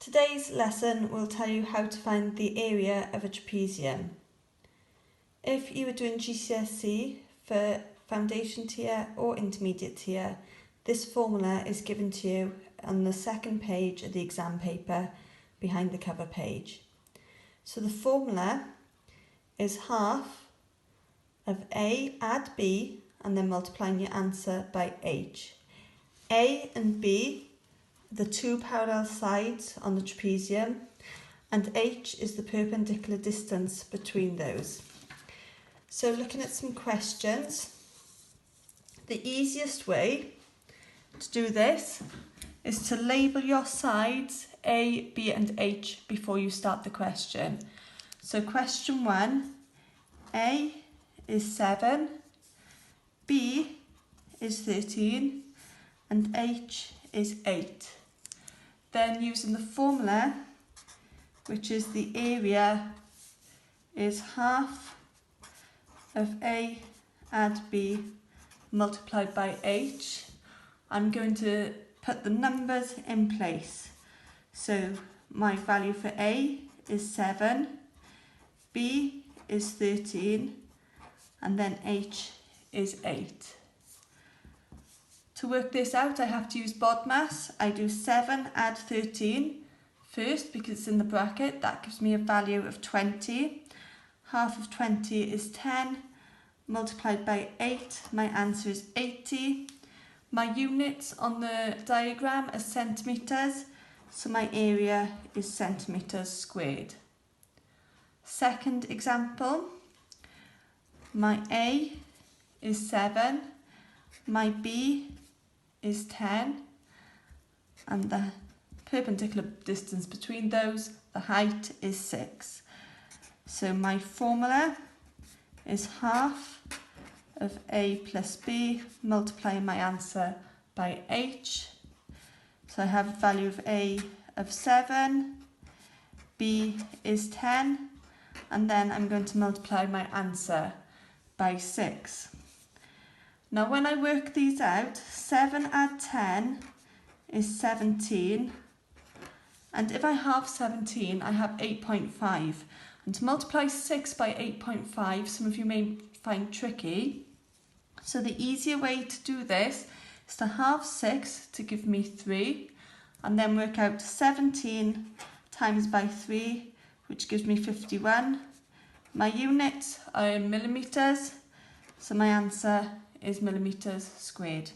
Today's lesson will tell you how to find the area of a trapezium. If you were doing GCSE for foundation tier or intermediate tier, this formula is given to you on the second page of the exam paper behind the cover page. So the formula is half of A add B and then multiplying your answer by H. A and B, the two parallel sides on the trapezium, and H is the perpendicular distance between those. So looking at some questions, the easiest way to do this is to label your sides A, B and H before you start the question. So question 1, A is 7, B is 13 and H is 8. Then using the formula, which is the area is half of A add B multiplied by H, I'm going to put the numbers in place. So my value for A is 7, B is 13, and then H is 8. To work this out, I have to use BODMAS. I do 7 add 13 first because it's in the bracket. That gives me a value of 20. Half of 20 is 10. Multiplied by 8, my answer is 80. My units on the diagram are centimetres, so my area is centimetres squared. Second example, my A is 7, my B is 10, and the perpendicular distance between those, the height, is 6. So my formula is half of A plus B multiplying my answer by H. So I have a value of A of 7, B is 10, and then I'm going to multiply my answer by 6. Now when I work these out, 7 add 10 is 17, and if I halve 17 I have 8.5, and to multiply 6 by 8.5 some of you may find tricky. So the easier way to do this is to halve 6 to give me 3, and then work out 17 times by 3, which gives me 51. My units are in millimetres, so my answer is millimetres squared.